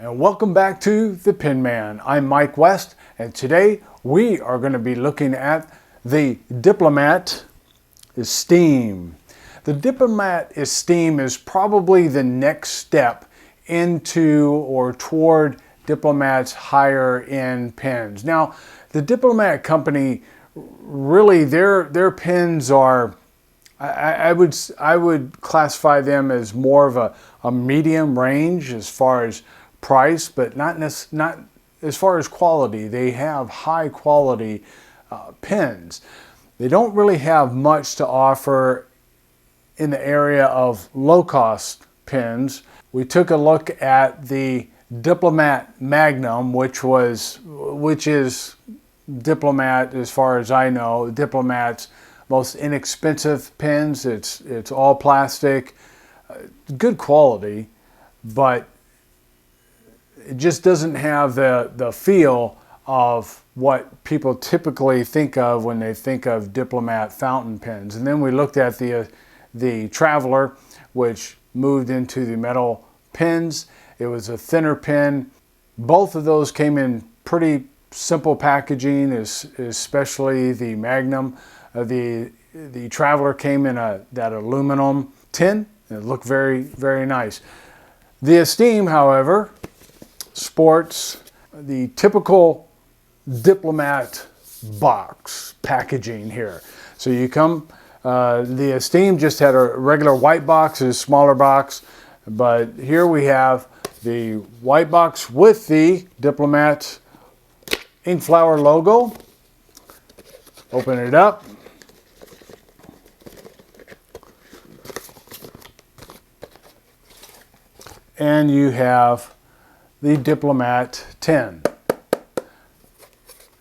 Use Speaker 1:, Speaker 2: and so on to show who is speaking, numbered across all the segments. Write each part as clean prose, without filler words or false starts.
Speaker 1: and welcome back to The Pen Man. I'm Mike West, and today we are going to be looking at the Diplomat Esteem. The Diplomat Esteem is probably the next step into or toward Diplomat's higher end pens. Now, the Diplomat company, really their pens are, I would classify them as more of a medium range as far as price, but not as far as quality. They have high quality pens. They don't really have much to offer in the area of low cost pens. We took a look at the Diplomat Magnum, which is Diplomat, as far as I know, Diplomat's most inexpensive pens. It's all plastic, good quality, but it just doesn't have the feel of what people typically think of when they think of Diplomat fountain pens. And then we looked at the Traveler, which moved into the metal pens. It was a thinner pen. Both of those came in pretty simple packaging, especially the Magnum. The Traveler came in that aluminum tin. It looked very, very nice. The Esteem, however, sports the typical Diplomat box packaging here. So you come, the Esteem just had a regular white box, a smaller box, but here we have the white box with the Diplomat ink flower logo. Open it up. And you have the Diplomat tin.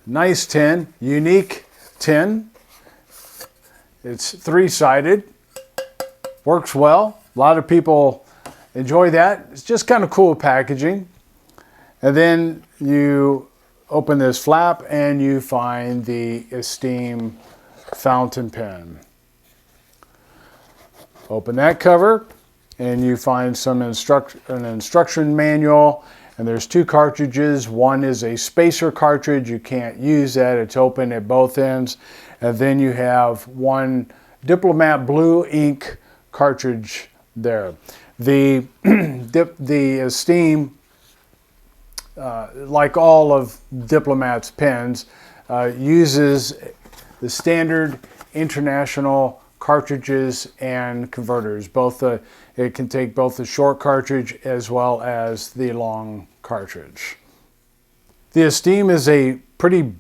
Speaker 1: Nice tin, unique tin. It's three-sided, works well. A lot of people enjoy that. It's just kind of cool packaging. And then you open this flap and you find the Esteem fountain pen. Open that cover and you find an instruction manual. And there's two cartridges. One is a spacer cartridge. You can't use that. It's open at both ends. And then you have one Diplomat blue ink cartridge there. The Esteem, like all of Diplomat's pens, uses the standard international cartridges and converters. It can take both the short cartridge as well as the long cartridge. The Esteem is a pretty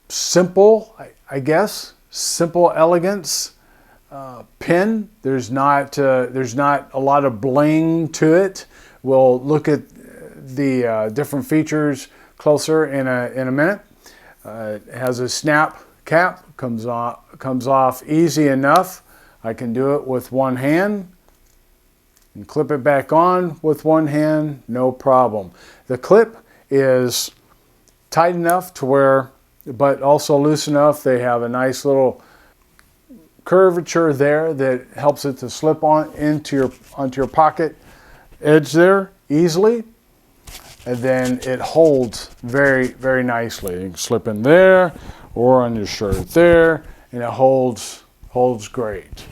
Speaker 1: simple, I guess, simple elegance pen. There's not a lot of bling to it. We'll look at the different features closer in a minute. It has a snap cap, comes off easy enough. I can do it with one hand and clip it back on with one hand, no problem. The clip is tight enough to where, but also loose enough. They have a nice little curvature there that helps it to slip onto your pocket edge there easily. And then it holds very, very nicely. You can slip in there or on your shirt there, and it holds great.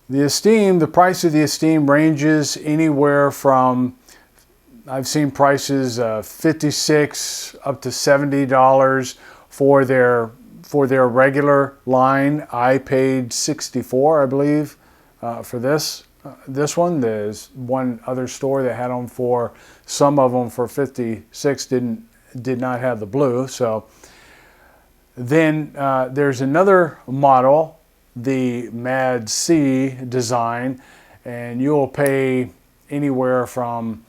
Speaker 1: The Esteem, the price of the Esteem ranges anywhere from, I've seen prices of $56 up to $70 for their regular line. I paid $64, I believe, for this one. There's one other store that had them for, some of them for $56, did not have the blue. So then there's another model, the Mad C design, and you'll pay anywhere from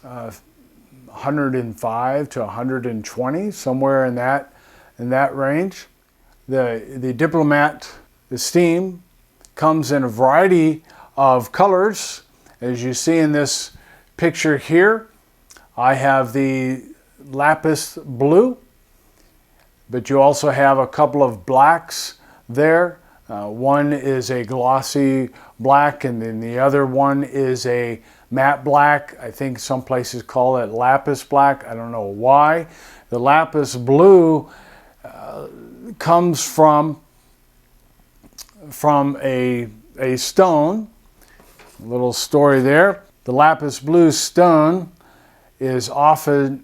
Speaker 1: $105 to $120, somewhere in that range. The Diplomat Esteem comes in a variety of colors. As you see in this picture here, I have the lapis blue, but you also have a couple of blacks there. One is a glossy black, and then the other one is a matte black. I think some places call it lapis black. I don't know why. The lapis blue comes from a stone. A little story there. The lapis blue stone is often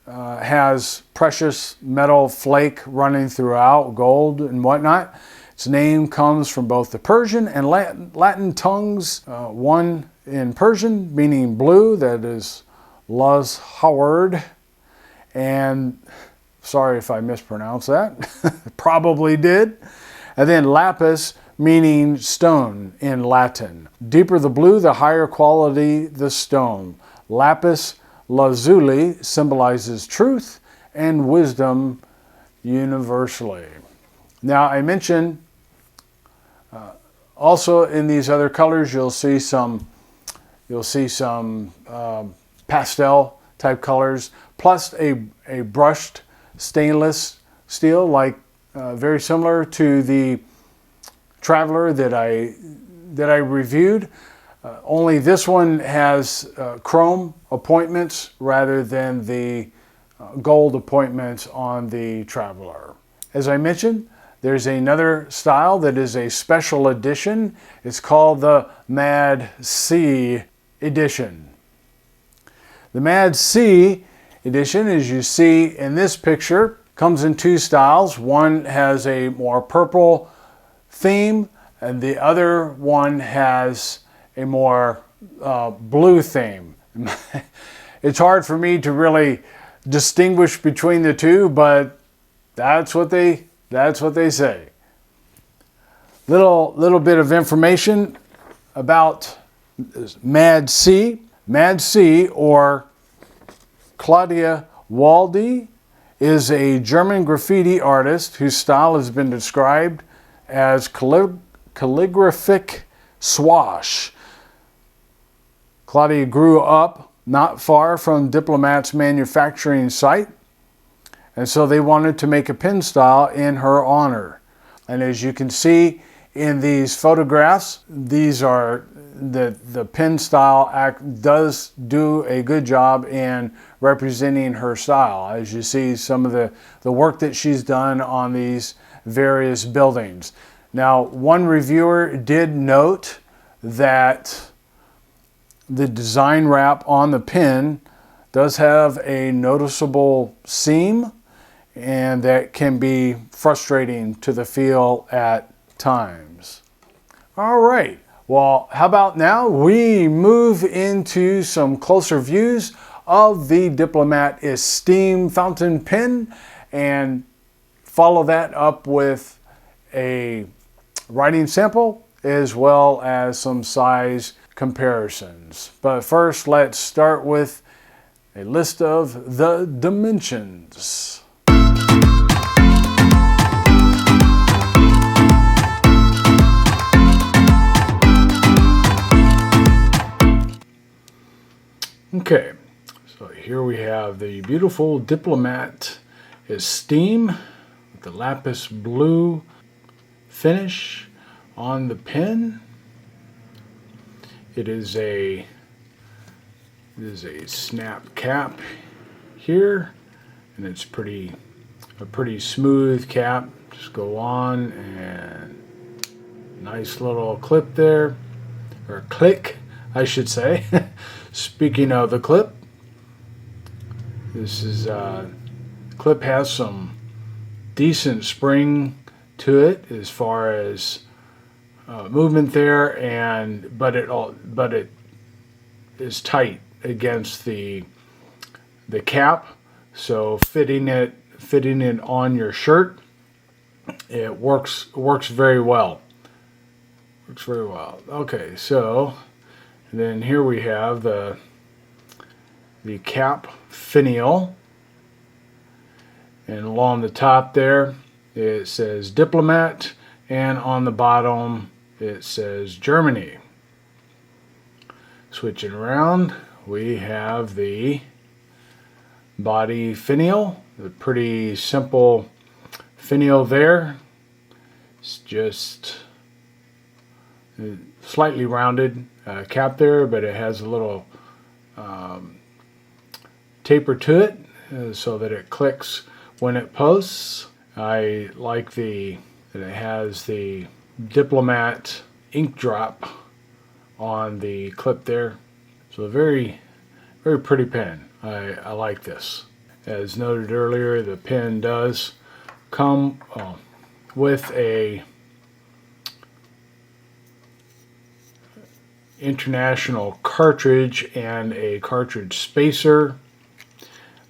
Speaker 1: has precious metal flake running throughout, gold and whatnot. Its name comes from both the Persian and Latin tongues. One in Persian meaning blue, that is Luz Howard, and sorry if I mispronounced that, probably did. And then lapis meaning stone in Latin. Deeper the blue, the higher quality the stone. Lapis lazuli symbolizes truth and wisdom universally. Now I mentioned also in these other colors you'll see some pastel type colors, plus a brushed stainless steel, like very similar to the Traveler that I reviewed. Only this one has chrome appointments rather than the gold appointments on the Traveler. As I mentioned, there's another style that is a special edition. It's called the Mad C edition. The Mad C edition, as you see in this picture, comes in two styles. One has a more purple theme, and the other one has a more blue theme. It's hard for me to really distinguish between the two, but that's what they say. Little bit of information about Mad C. Mad C, or Claudia Waldy, is a German graffiti artist whose style has been described as calligraphic swash. Claudia grew up not far from Diplomat's manufacturing site, and so they wanted to make a pen style in her honor. And as you can see in these photographs, these are the pen style does do a good job in representing her style. As you see some of the work that she's done on these various buildings. Now, one reviewer did note that the design wrap on the pen does have a noticeable seam, and that can be frustrating to the feel at times. All right, well, how about now we move into some closer views of the Diplomat Esteem Fountain Pen and follow that up with a writing sample as well as some size comparisons. But first, let's start with a list of the dimensions. Okay, so here we have the beautiful Diplomat Esteem with the lapis blue finish on the pen. It is a snap cap here, and it's a pretty smooth cap. Just go on, and nice little clip there, or click, I should say. Speaking of the clip, this is clip has some decent spring to it as far as movement there, but it is tight against the cap, so fitting it on your shirt, it works very well. Okay, so then here we have the cap finial, and along the top there it says Diplomat, and on the bottom it says Germany. Switching around, we have the body finial, a pretty simple finial there. It's just slightly rounded cap there, but it has a little taper to it so that it clicks when it posts. I like that it has the Diplomat ink drop on the clip there. So a very, very pretty pen. I like this. As noted earlier, the pen does come with a international cartridge and a cartridge spacer,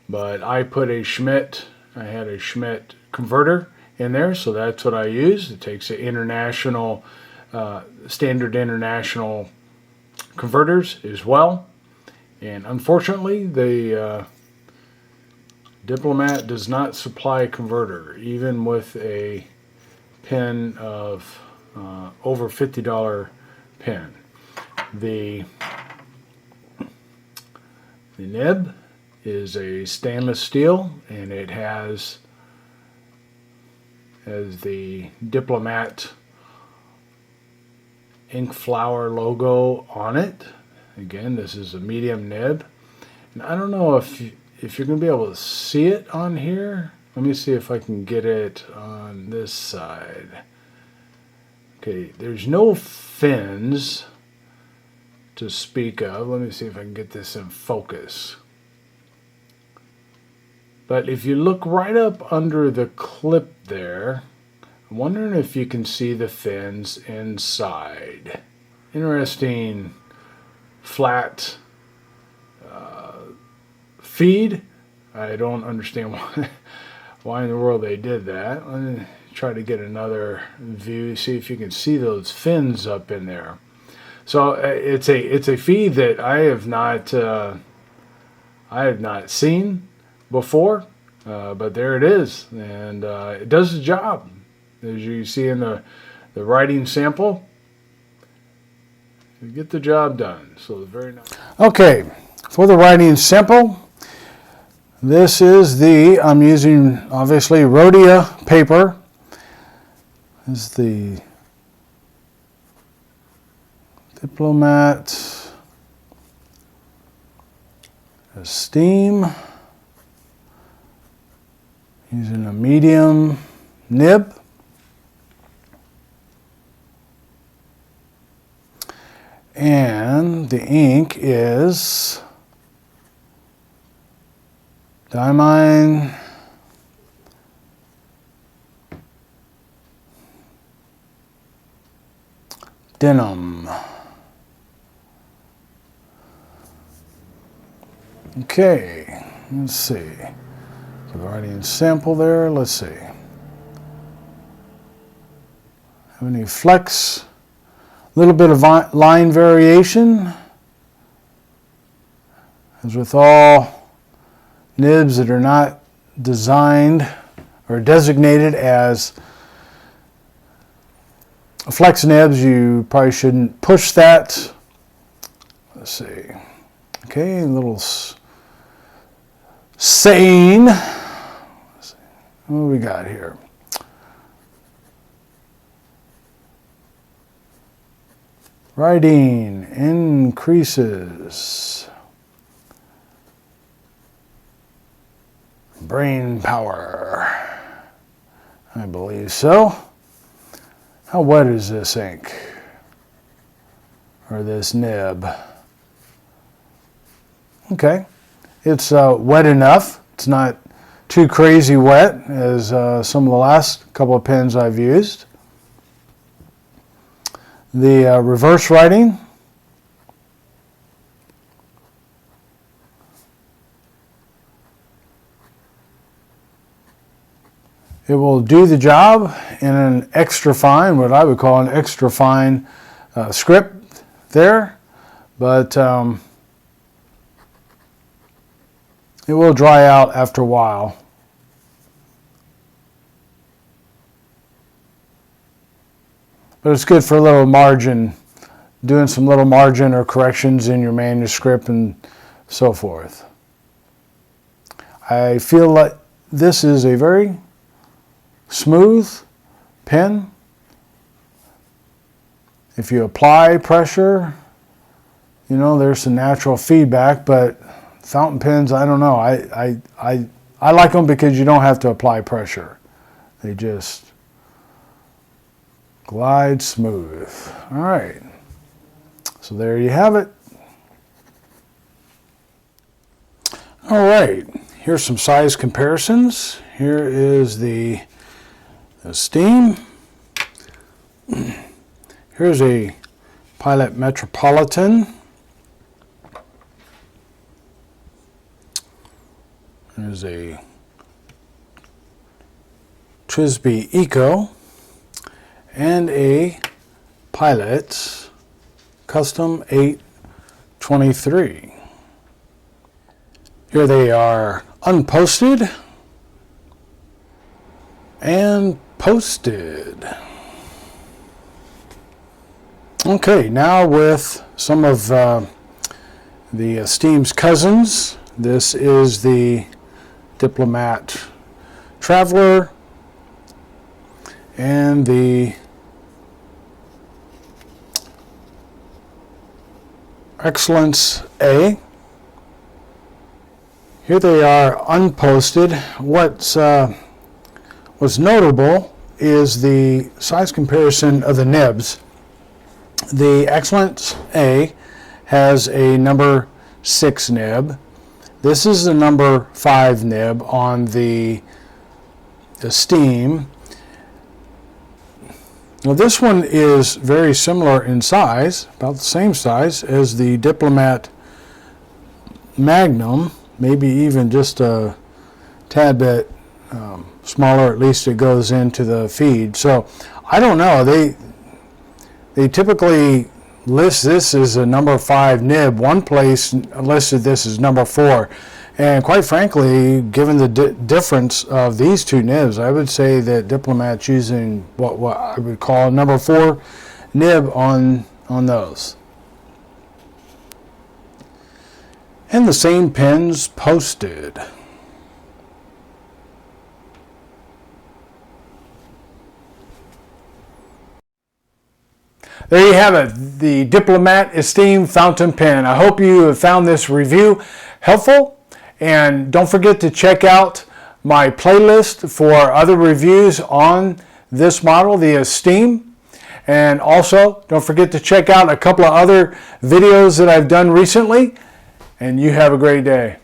Speaker 1: but I put a Schmidt, I had a Schmidt converter in there, so that's what I use. It takes an international, standard international converters as well, and unfortunately the Diplomat does not supply a converter, even with a pen of over $50 pen. The nib is a stainless steel, and it has the Diplomat ink flower logo on it. Again, this is a medium nib, and I don't know if you're going to be able to see it on here. Let me see if I can get it on this side. Okay, there's no fins to speak of. Let me see if I can get this in focus. But if you look right up under the clip there, I'm wondering if you can see the fins inside. Interesting flat feed. I don't understand why in the world they did that. Let me try to get another view, see if you can see those fins up in there. So it's a feed that I have not seen before, but there it is, and it does the job, as you see in the writing sample. You get the job done. So very nice. Okay, for the writing sample, this is I'm using obviously Rhodia paper. This is the Diplomat Esteem, using a medium nib. And the ink is Diamine Denim. Okay, let's see. The writing sample there, let's see. Have any flex? A little bit of line variation. As with all nibs that are not designed or designated as flex nibs, you probably shouldn't push that. Let's see. Okay, a little saying. Let's see. What do we got here? Writing increases brain power. I believe so. How wet is this ink? Or this nib? Okay. It's wet enough. It's not too crazy wet as some of the last couple of pens I've used. The reverse writing. It will do the job in an extra fine, what I would call an extra fine script there, but it will dry out after a while. But it's good for a little margin, doing some little margin or corrections in your manuscript and so forth. I feel like this is a very smooth pen. If you apply pressure, you know, there's some natural feedback, but fountain pens, I don't know. I like them because you don't have to apply pressure. They just glide smooth. All right. So there you have it. All right. Here's some size comparisons. Here is the Esteem. Here's a Pilot Metropolitan. There's a Trisbee Eco and a Pilot Custom 823. Here they are unposted and posted. Okay, now with some of the Esteem's cousins. This is the Diplomat Traveler and the Excellence A. Here they are unposted. What's notable is the size comparison of the nibs. The Excellence A has a number 6 nib. This is the number 5 nib on the Esteem. Now this one is very similar in size, about the same size as the Diplomat Magnum, maybe even just a tad bit smaller. At least it goes into the feed. So I don't know. They typically list this as a number 5 nib. One place listed this as number 4. And quite frankly, given the difference of these two nibs, I would say that Diplomat's using what I would call a number 4 nib on those. And the same pens posted. There you have it, the Diplomat Esteem Fountain Pen. I hope you have found this review helpful. And don't forget to check out my playlist for other reviews on this model, the Esteem. And also, don't forget to check out a couple of other videos that I've done recently. And you have a great day.